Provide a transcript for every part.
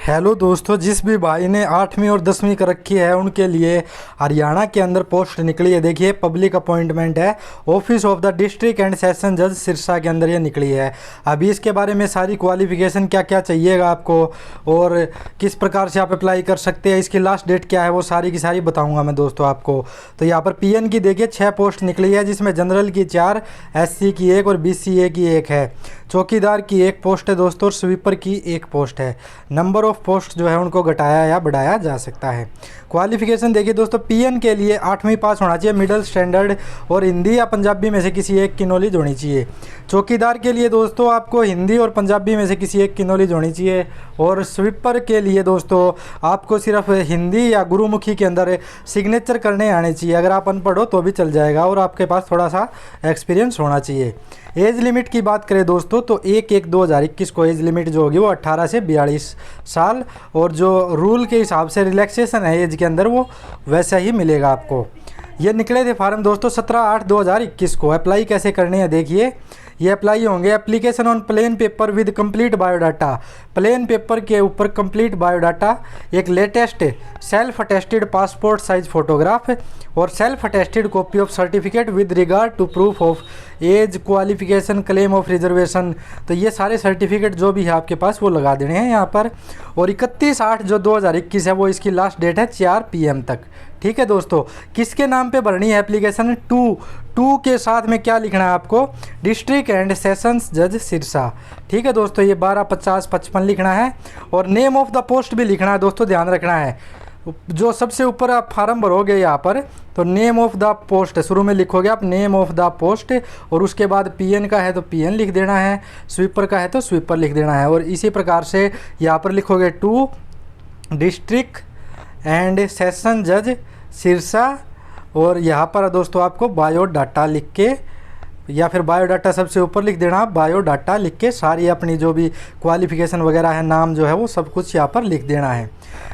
Hello दोस्तों, जिस भी भाई ने 8वीं और 10वीं कर रखी है उनके लिए हरियाणा के अंदर पोस्ट निकली है। देखिए, पब्लिक अपॉइंटमेंट है, office of the district and session जज सिरसा के अंदर ये निकली है। अभी इसके बारे में सारी क्वालिफिकेशन क्या क्या चाहिएगा आपको और किस प्रकार से आप अप्लाई कर सकते हैं, इसकी लास्ट डेट क्या है, वो सारी की सारी बताऊँगा मैं दोस्तों आपको। तो यहाँ पर PN की देखिए 6 पोस्ट निकली है, जिसमें जनरल की 4, SC की 1 और BCA की 1 है। चौकीदार की 1 पोस्ट है दोस्तों और स्वीपर की 1 पोस्ट है। नंबर ऑफ पोस्ट जो है उनको घटाया या बढ़ाया जा सकता है। क्वालिफिकेशन देखिए दोस्तों, PN के लिए 8वीं पास होना चाहिए, मिडिल स्टैंडर्ड, और हिंदी या पंजाबी में से किसी एक की नॉलेज होनी चाहिए। चौकीदार के लिए दोस्तों आपको हिंदी और पंजाबी में से किसी एक की नॉलेज होनी चाहिए। और स्वीपर के लिए दोस्तों आपको सिर्फ हिंदी या गुरुमुखी के अंदर सिग्नेचर करने आने चाहिए। अगर आप अनपढ़ हो तो भी चल जाएगा और आपके पास थोड़ा सा एक्सपीरियंस होना चाहिए। एज लिमिट की बात करें दोस्तों तो 1/1/2021 को एज लिमिट जो होगी वो 18 से 42 साल, और जो रूल के हिसाब से रिलैक्सेशन है एज के अंदर वो वैसा ही मिलेगा आपको। ये निकले थे फार्म दोस्तों 17/8/2021 को। अप्लाई कैसे करने हैं देखिए, ये अप्लाई होंगे application on plain paper with complete biodata. Plain paper के ऊपर कंप्लीट बायोडाटा, एक latest self attested passport size photograph और self attested copy of certificate with regard to proof of age, qualification, claim of reservation. तो ये सारे certificate जो भी है आपके पास वो लगा देने हैं यहाँ पर। और 31/8 जो 2021 है वो इसकी लास्ट डेट है 4 PM तक। ठीक है दोस्तों, किसके नाम पे भरनी है एप्लीकेशन? टू के साथ में क्या लिखना है आपको? डिस्ट्रिक्ट एंड सेशंस जज सिरसा। ठीक है दोस्तों, ये 12/50/55 लिखना है और नेम ऑफ द पोस्ट भी लिखना है दोस्तों, ध्यान रखना है। जो सबसे ऊपर आप फार्म भरोगे यहाँ पर तो नेम ऑफ द पोस्ट शुरू में लिखोगे आप, नेम ऑफ द पोस्ट, और उसके बाद PN का है तो PN लिख देना है, स्वीपर का है तो स्वीपर लिख देना है। और इसी प्रकार से यहाँ पर लिखोगे टू डिस्ट्रिक्ट एंड सेशन जज सिरसा, और यहाँ पर दोस्तों आपको बायोडाटा लिख के या फिर बायोडाटा सबसे ऊपर लिख देना, बायोडाटा लिख के सारी अपनी जो भी क्वालिफिकेशन वगैरह है, नाम जो है वो सब कुछ यहाँ पर लिख देना है।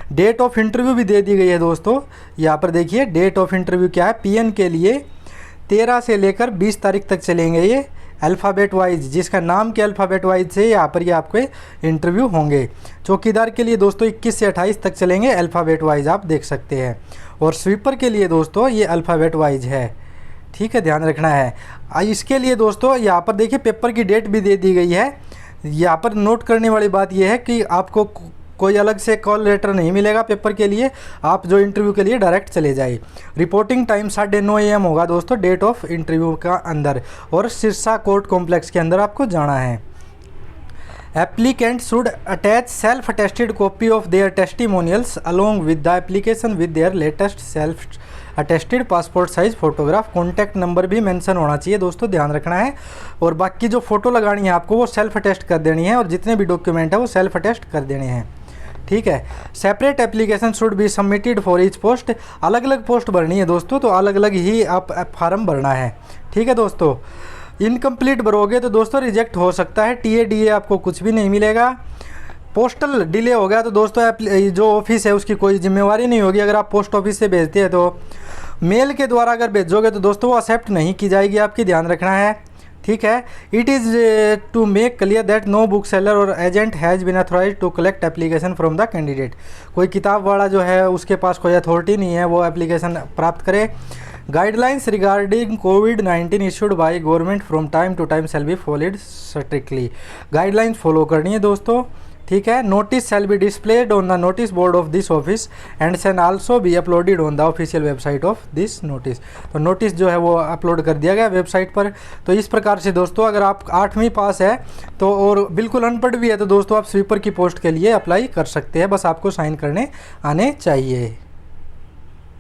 डेट ऑफ इंटरव्यू भी दे दी गई है दोस्तों, यहाँ पर देखिए डेट ऑफ इंटरव्यू क्या है। PN के लिए 13 से लेकर 20 तारीख तक चलेंगे ये अल्फ़ाबेट वाइज, जिसका नाम के अल्फ़ाबेट वाइज से यहाँ पर ये आपके इंटरव्यू होंगे। चौकीदार के लिए दोस्तों 21 से 28 तक चलेंगे अल्फ़ाबेट वाइज, आप देख सकते हैं। और स्वीपर के लिए दोस्तों ये अल्फ़ाबेट वाइज है, ठीक है, ध्यान रखना है। इसके लिए दोस्तों यहाँ पर देखिए पेपर की डेट भी दे दी गई है। यहाँ पर नोट करने वाली बात यह है कि आपको कोई अलग से कॉल लेटर नहीं मिलेगा पेपर के लिए, आप जो इंटरव्यू के लिए डायरेक्ट चले जाए। रिपोर्टिंग टाइम 9:30 AM होगा दोस्तों डेट ऑफ इंटरव्यू का अंदर, और सिरसा कोर्ट कॉम्प्लेक्स के अंदर आपको जाना है। Applicant should attach self attested copy of their testimonials along with the application with their latest self attested passport size photograph. Contact number भी मेंशन होना चाहिए दोस्तों, ध्यान रखना है। और बाकी जो फ़ोटो लगानी है आपको वो सेल्फ अटेस्ट कर देनी है, और जितने भी डॉक्यूमेंट है वो सेल्फ अटेस्ट कर देने हैं। ठीक है, separate application should be submitted for each post. अलग अलग पोस्ट भरनी है दोस्तों, तो अलग अलग ही आप फार्म भरना है। ठीक है दोस्तों, इनकम्प्लीट भरोगे तो दोस्तों रिजेक्ट हो सकता है, TA आपको कुछ भी नहीं मिलेगा। पोस्टल डिले हो गया तो दोस्तों जो ऑफिस है उसकी कोई जिम्मेवारी नहीं होगी। अगर आप पोस्ट ऑफिस से भेजते हैं तो मेल के द्वारा अगर भेजोगे तो दोस्तों वो एक्सेप्ट नहीं की जाएगी आपकी, ध्यान रखना है। ठीक है, it is to make clear that no book seller और agent has been authorised to collect application from the candidate. कोई किताब वाला जो है उसके पास कोई अथॉरिटी नहीं है वो एप्लीकेशन प्राप्त करे। Guidelines regarding COVID-19 issued by government from time to time shall be followed strictly. Guidelines follow करनी है दोस्तों, ठीक है। Notice shall be displayed on the notice board of this office and can also be uploaded on the official website of this notice. तो notice जो है वो upload कर दिया गया वेबसाइट पर। तो इस प्रकार से दोस्तों अगर आप 8वीं पास है तो और बिल्कुल अनपढ़ भी है तो दोस्तों आप स्वीपर की पोस्ट के लिए अप्लाई कर सकते हैं, बस आपको साइन करने आने चाहिए।